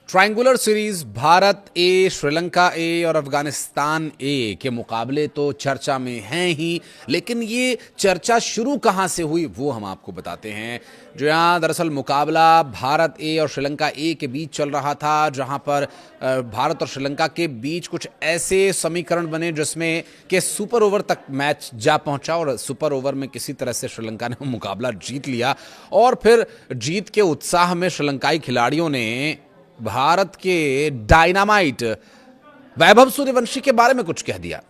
Triangular series Bharat ए, श्रीलंका ए और अफगानिस्तान ए के मुकाबले तो चर्चा में हैं ही, लेकिन ये चर्चा शुरू कहां से हुई वो हम आपको बताते हैं। जो यहाँ दरअसल मुकाबला भारत ए और श्रीलंका ए के बीच चल रहा था, जहां पर भारत और श्रीलंका के बीच कुछ ऐसे समीकरण बने जिसमें कि सुपर ओवर तक मैच जा पहुंचा और सुपर ओवर में किसी तरह से श्रीलंका ने मुकाबला जीत लिया। और फिर जीत के उत्साह में श्रीलंकाई खिलाड़ियों ने भारत के डायनामाइट वैभव सूर्यवंशी के बारे में कुछ कह दिया।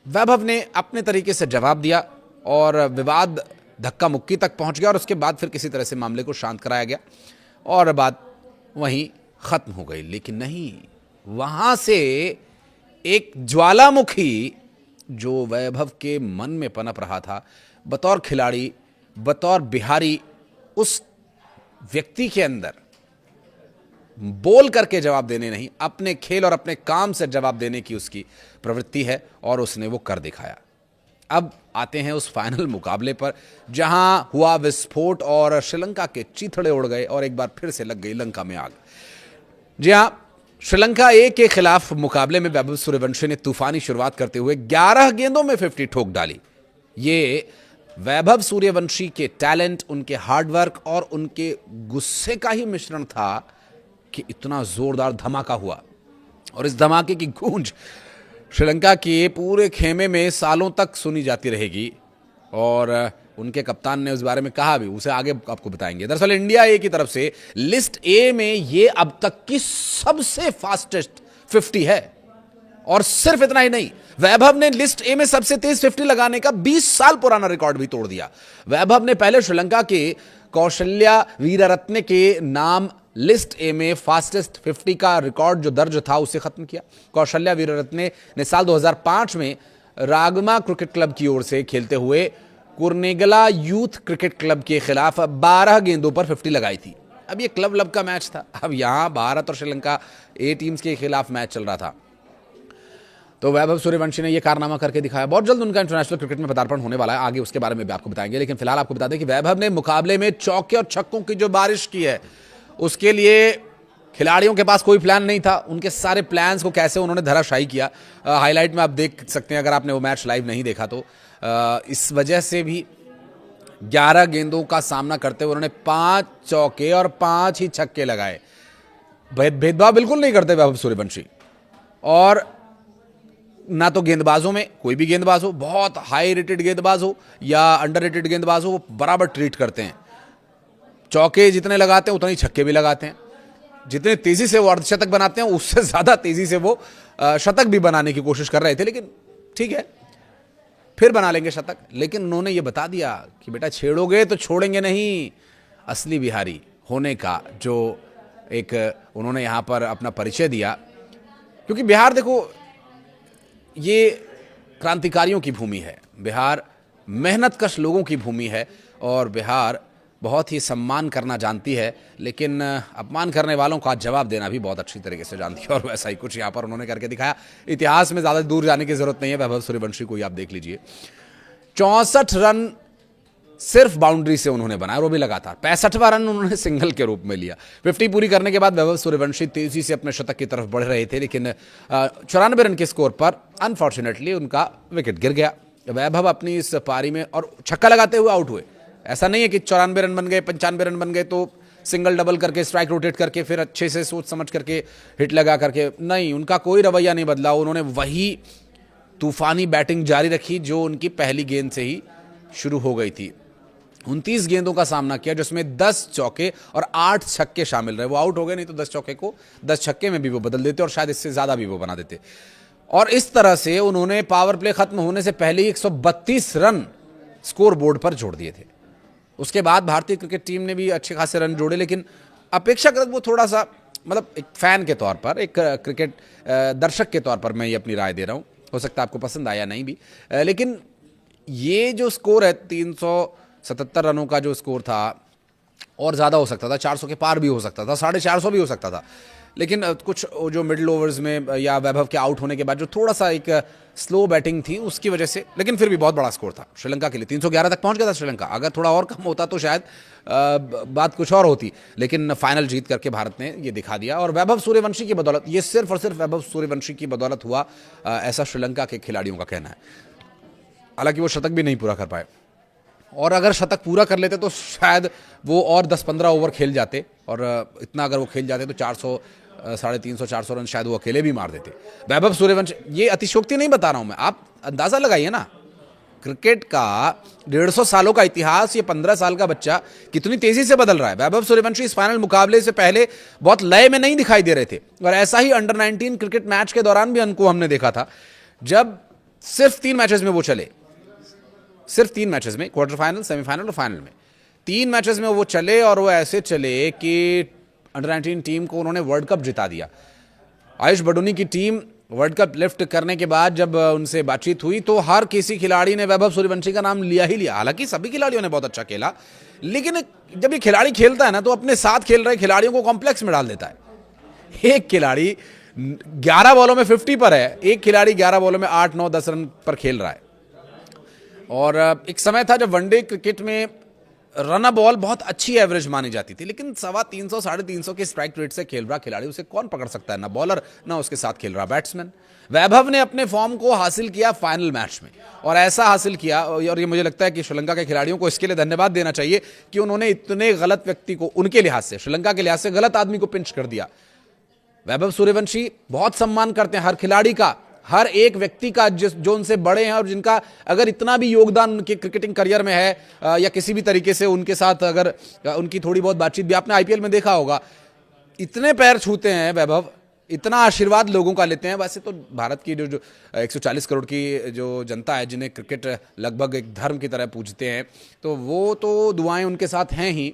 वैभव ने अपने तरीके से जवाब दिया और विवाद धक्का मुक्की तक पहुंच गया और उसके बाद फिर किसी तरह से मामले को शांत कराया गया और बात वहीं खत्म हो गई। लेकिन नहीं, वहां से एक ज्वालामुखी जो वैभव के मन में पनप रहा था, बतौर खिलाड़ी, बतौर बिहारी, उस व्यक्ति के अंदर बोल करके जवाब देने नहीं, अपने खेल और अपने काम से जवाब देने की उसकी प्रवृत्ति है और उसने वो कर दिखाया। अब आते हैं उस फाइनल मुकाबले पर जहां हुआ विस्फोट और श्रीलंका के चीथड़े उड़ गए और एक बार फिर से लग गई लंका में आग। जी हां, श्रीलंका ए के खिलाफ मुकाबले में वैभव सूर्यवंशी ने तूफानी शुरुआत करते हुए 11 गेंदों में 50 ठोक डाली। ये वैभव सूर्यवंशी के टैलेंट, उनके हार्डवर्क और उनके गुस्से का ही मिश्रण था कि इतना जोरदार धमाका हुआ और इस धमाके की गूंज श्रीलंका के पूरे खेमे में सालों तक सुनी जाती रहेगी। और उनके कप्तान ने उस बारे में कहा भी, उसे आगे आपको बताएंगे। दरअसल इंडिया ए की तरफ से लिस्ट ए में ये अब तक की सबसे फास्टेस्ट 50 है। और सिर्फ इतना ही नहीं, वैभव ने लिस्ट ए में सबसे तेज 50 लगाने का 20 साल पुराना रिकॉर्ड भी तोड़ दिया। वैभव ने पहले श्रीलंका के कौशल्या वीररत्ने के नाम लिस्ट ए में फास्टेस्ट 50 का रिकॉर्ड जो दर्ज था उसे खत्म किया। कौशल्या वीररत्ने ने साल 2005 में रागमा क्रिकेट क्लब की ओर से खेलते हुए कुर्नेगला यूथ क्रिकेट क्लब के खिलाफ 12 गेंदों पर 50 लगाई थी। अब ये क्लब लब का मैच था, अब यहां भारत और श्रीलंका ए टीम्स के खिलाफ मैच चल रहा था। तो वैभव सूर्यवंशी ने यह कारनामा करके दिखाया। बहुत जल्द उनका इंटरनेशनल क्रिकेट में पदार्पण होने वाला है, आगे उसके बारे में भी आपको बताएंगे। लेकिन फिलहाल आपको बता दें कि वैभव ने मुकाबले में चौके और छक्कों की जो बारिश की है, उसके लिए खिलाड़ियों के पास कोई प्लान नहीं था। उनके सारे प्लान्स को कैसे उन्होंने धराशायी किया, हाईलाइट में आप देख सकते हैं अगर आपने वो मैच लाइव नहीं देखा तो। इस वजह से भी 11 गेंदों का सामना करते हुए उन्होंने 5 चौके और 5 ही छक्के लगाए। भेदभाव बिल्कुल नहीं करते वैभव सूर्यवंशी, और ना तो गेंदबाजों में, कोई भी गेंदबाज हो, बहुत हाई रेटेड गेंदबाज हो या अंडर रेटेड गेंदबाज हो, वो बराबर ट्रीट करते हैं। चौके जितने लगाते हैं उतने ही छक्के भी लगाते हैं। जितने तेजी से वो अर्धशतक बनाते हैं उससे ज्यादा तेजी से वो शतक भी बनाने की कोशिश कर रहे थे, लेकिन ठीक है, फिर बना लेंगे शतक। लेकिन उन्होंने ये बता दिया कि बेटा छेड़ोगे तो छोड़ेंगे नहीं। असली बिहारी होने का जो एक उन्होंने यहां पर अपना परिचय दिया, क्योंकि बिहार देखो ये क्रांतिकारियों की भूमि है, बिहार मेहनतकश लोगों की भूमि है और बिहार बहुत ही सम्मान करना जानती है, लेकिन अपमान करने वालों का जवाब देना भी बहुत अच्छी तरीके से जानती है। और वैसा ही कुछ यहाँ पर उन्होंने करके दिखाया। इतिहास में ज़्यादा दूर जाने की जरूरत नहीं है, वैभव सूर्यवंशी को ही आप देख लीजिए। 64 रन सिर्फ बाउंड्री से उन्होंने बनाया, वो भी लगातार 65वां रन उन्होंने सिंगल के रूप में लिया। 50 पूरी करने के बाद वैभव सूर्यवंशी तेजी से अपने शतक की तरफ बढ़ रहे थे, लेकिन 94 रन के स्कोर पर अनफॉर्चुनेटली उनका विकेट गिर गया। वैभव अपनी इस पारी में और छक्का लगाते हुए आउट हुए। ऐसा नहीं है कि 94 रन बन गए, 95 रन बन गए तो सिंगल डबल करके स्ट्राइक रोटेट करके फिर अच्छे से सोच समझ करके हिट लगा करके, नहीं, उनका कोई रवैया नहीं बदला। उन्होंने वही तूफानी बैटिंग जारी रखी जो उनकी पहली गेंद से ही शुरू हो गई थी। 29 गेंदों का सामना किया जिसमें 10 चौके और 8 छक्के शामिल रहे। वो आउट हो गए, नहीं तो 10 चौके को 10 छक्के में भी वो बदल देते और शायद इससे ज्यादा भी वो बना देते। और इस तरह से उन्होंने पावर प्ले खत्म होने से पहले ही 132 रन स्कोर बोर्ड पर जोड़ दिए थे। उसके बाद भारतीय क्रिकेट टीम ने भी अच्छे खासे रन जोड़े, लेकिन अपेक्षाकृत वो थोड़ा सा, मतलब एक फैन के तौर पर, एक क्रिकेट दर्शक के तौर पर मैं ये अपनी राय दे रहा हूँ, हो सकता है आपको पसंद आया नहीं भी, लेकिन ये जो स्कोर है 377 रनों का जो स्कोर था, और ज़्यादा हो सकता था, 400 के पार भी हो सकता था, 450 भी हो सकता था, लेकिन कुछ जो मिडिल ओवर्स में या वैभव के आउट होने के बाद जो थोड़ा सा एक स्लो बैटिंग थी उसकी वजह से, लेकिन फिर भी बहुत बड़ा स्कोर था श्रीलंका के लिए। 311 तक पहुंच गया था श्रीलंका। अगर थोड़ा और कम होता तो शायद बात कुछ और होती, लेकिन फाइनल जीत करके भारत ने ये दिखा दिया। और वैभव सूर्यवंशी की बदौलत, ये सिर्फ और सिर्फ वैभव सूर्यवंशी की बदौलत हुआ, ऐसा श्रीलंका के खिलाड़ियों का कहना है। हालांकि वो शतक भी नहीं पूरा कर पाए, और अगर शतक पूरा कर लेते तो शायद वो और 10-15 ओवर खेल जाते, और इतना अगर वो खेल जाते तो 400, 350-400 रन शायद वो अकेले भी मार देते। वैभव सूर्यवंशी, ये अतिशयोक्ति नहीं बता रहा हूं मैं, आप अंदाजा लगाइए ना, क्रिकेट का 150 सालों का इतिहास, ये 15 साल का बच्चा कितनी तेजी से बदल रहा है। वैभव सूर्यवंशी इस फाइनल मुकाबले से पहले बहुत लय में नहीं दिखाई दे रहे थे, और ऐसा ही अंडर 19 क्रिकेट मैच के दौरान भी उनको हमने देखा था, जब सिर्फ 3 मैचेस में वो चले, सिर्फ 3 मैचेस में, क्वार्टर फाइनल, सेमीफाइनल और फाइनल में 3 मैचेस में वो चले, और वो ऐसे चले कि अंडर 19 टीम को उन्होंने वर्ल्ड कप जिता दिया। आयुष बडूनी की टीम वर्ल्ड कप लिफ्ट करने के बाद जब उनसे बातचीत हुई तो हर किसी खिलाड़ी ने वैभव सूर्यवंशी का नाम लिया ही लिया। हालांकि सभी खिलाड़ियों ने बहुत अच्छा खेला, लेकिन जब ये खिलाड़ी खेलता है ना तो अपने साथ खेल रहे खिलाड़ियों को कॉम्प्लेक्स में डाल देता है। एक खिलाड़ी 11 बॉलों में 50 पर है, एक खिलाड़ी 11 बॉलों में 8, 9, 10 रन पर खेल रहा है। और एक समय था जब वनडे क्रिकेट में रन बॉल बहुत अच्छी एवरेज मानी जाती थी, लेकिन 350, 350 के स्ट्राइक रेट से खेल रहा खिलाड़ी, उसे कौन पकड़ सकता है, ना बॉलर ना उसके साथ खेल रहा बैट्समैन। वैभव ने अपने फॉर्म को हासिल किया फाइनल मैच में, और ऐसा हासिल किया, और ये मुझे लगता है कि श्रीलंका के खिलाड़ियों को इसके लिए धन्यवाद देना चाहिए कि उन्होंने इतने गलत व्यक्ति को, उनके लिहाज से, श्रीलंका के लिहाज से गलत आदमी को पिंच कर दिया। वैभव सूर्यवंशी बहुत सम्मान करते हैं हर खिलाड़ी का, हर एक व्यक्ति का जो उनसे बड़े हैं और जिनका अगर इतना भी योगदान उनके क्रिकेटिंग करियर में है, या किसी भी तरीके से उनके साथ अगर उनकी थोड़ी बहुत बातचीत भी आपने आईपीएल में देखा होगा, इतने पैर छूते हैं वैभव, इतना आशीर्वाद लोगों का लेते हैं। वैसे तो भारत की जो 140 करोड़ की जो जनता है, जिन्हें क्रिकेट लगभग एक धर्म की तरह पूजते हैं, तो वो तो दुआएं उनके साथ हैं ही।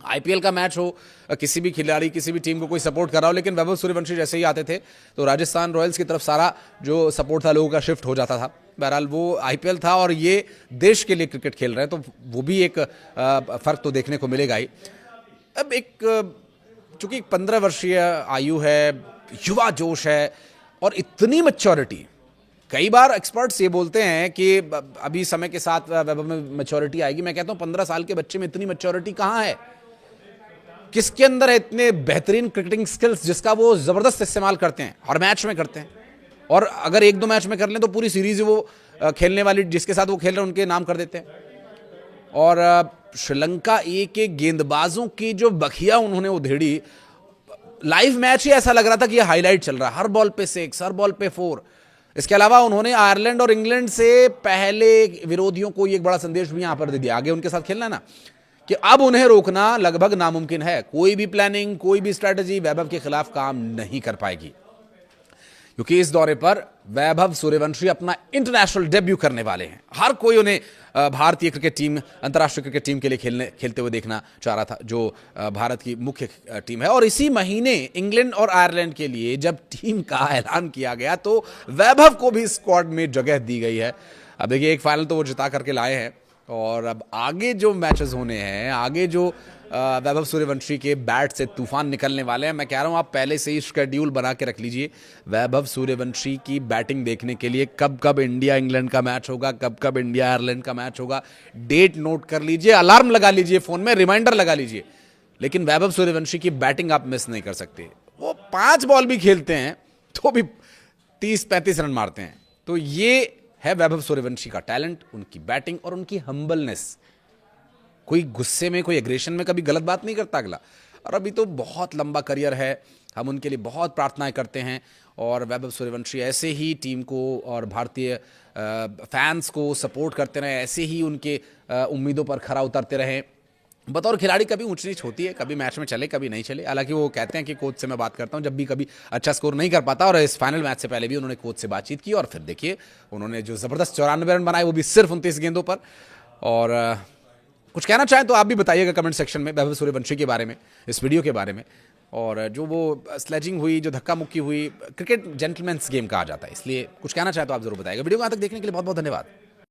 आईपीएल का मैच हो, किसी भी खिलाड़ी किसी भी टीम को कोई सपोर्ट कर रहा हो, लेकिन वैभव सूर्यवंशी जैसे ही आते थे तो राजस्थान रॉयल्स की तरफ सारा जो सपोर्ट था लोगों का शिफ्ट हो जाता था। बहरहाल वो आईपीएल था और ये देश के लिए क्रिकेट खेल रहे हैं, तो वो भी एक फर्क तो देखने को मिलेगा ही। अब एक चूंकि 15 वर्षीय आयु है, युवा जोश है और इतनी मैच्योरिटी, कई बार एक्सपर्ट्स ये बोलते हैं कि अभी समय के साथ वैभव में मैच्योरिटी आएगी। मैं कहता हूं 15 साल के बच्चे में इतनी मैच्योरिटी कहां है, किसके अंदर है इतने बेहतरीन क्रिकेटिंग स्किल्स जिसका वो जबरदस्त इस्तेमाल करते हैं, हर मैच में करते हैं, और अगर 1-2 मैच में कर लें तो पूरी सीरीज वो खेलने वाली जिसके साथ वो खेल रहे हैं उनके नाम कर देते हैं। और श्रीलंका ए के गेंदबाजों की जो बखिया उन्होंने उधेड़ी, लाइव मैच ही ऐसा लग रहा था कि ये हाईलाइट चल रहा है, हर बॉल पे 6, हर बॉल पे 4। इसके अलावा उन्होंने आयरलैंड और इंग्लैंड से पहले विरोधियों को ये एक बड़ा संदेश भी यहां पर दे दिया, आगे उनके साथ खेलना है ना, कि अब उन्हें रोकना लगभग नामुमकिन है। कोई भी प्लानिंग, कोई भी स्ट्रेटजी वैभव के खिलाफ काम नहीं कर पाएगी, क्योंकि इस दौरे पर वैभव सूर्यवंशी अपना इंटरनेशनल डेब्यू करने वाले हैं। हर कोई उन्हें भारतीय क्रिकेट टीम, अंतर्राष्ट्रीय क्रिकेट टीम के लिए खेलते हुए देखना चाह रहा था, जो भारत की मुख्य टीम है। और इसी महीने इंग्लैंड और आयरलैंड के लिए जब टीम का ऐलान किया गया तो वैभव को भी स्क्वाड में जगह दी गई है। अब देखिए, एक फाइनल तो वो जिता करके लाए हैं, और अब आगे जो मैचेस होने हैं, आगे जो वैभव सूर्यवंशी के बैट से तूफान निकलने वाले हैं, मैं कह रहा हूं आप पहले से ही शेड्यूल बना के रख लीजिए वैभव सूर्यवंशी की बैटिंग देखने के लिए। कब कब इंडिया इंग्लैंड का मैच होगा, कब कब इंडिया आयरलैंड का मैच होगा, डेट नोट कर लीजिए, अलार्म लगा लीजिए फोन में, रिमाइंडर लगा लीजिए, लेकिन वैभव सूर्यवंशी की बैटिंग आप मिस नहीं कर सकते। वो 5 बॉल भी खेलते हैं तो भी 30-35 रन मारते हैं। तो ये है वैभव सूर्यवंशी का टैलेंट, उनकी बैटिंग और उनकी हम्बलनेस। कोई गुस्से में, कोई एग्रेशन में कभी गलत बात नहीं करता अगला। और अभी तो बहुत लंबा करियर है, हम उनके लिए बहुत प्रार्थनाएं करते हैं, और वैभव सूर्यवंशी ऐसे ही टीम को और भारतीय फैंस को सपोर्ट करते रहें, ऐसे ही उनके उम्मीदों पर खरा उतरते रहें। बतौर खिलाड़ी कभी ऊंच नीच होती है, कभी मैच में चले कभी नहीं चले। हालांकि वो कहते हैं कि कोच से मैं बात करता हूं जब भी कभी अच्छा स्कोर नहीं कर पाता, और इस फाइनल मैच से पहले भी उन्होंने कोच से बातचीत की, और फिर देखिए उन्होंने जो जबरदस्त 94 रन बनाए, वो भी सिर्फ 29 गेंदों पर। और कुछ कहना चाहें तो आप भी बताइएगा कमेंट सेक्शन में वैभव सूर्यवंशी के बारे में, इस वीडियो के बारे में, और जो वो स्लेजिंग हुई, जो धक्का मुक्की हुई, क्रिकेट जेंटलमैन्स गेम कहा जाता है, इसलिए कुछ कहना चाहें तो आप जरूर बताइएगा। वीडियो को यहाँ तक देखने के लिए बहुत बहुत धन्यवाद।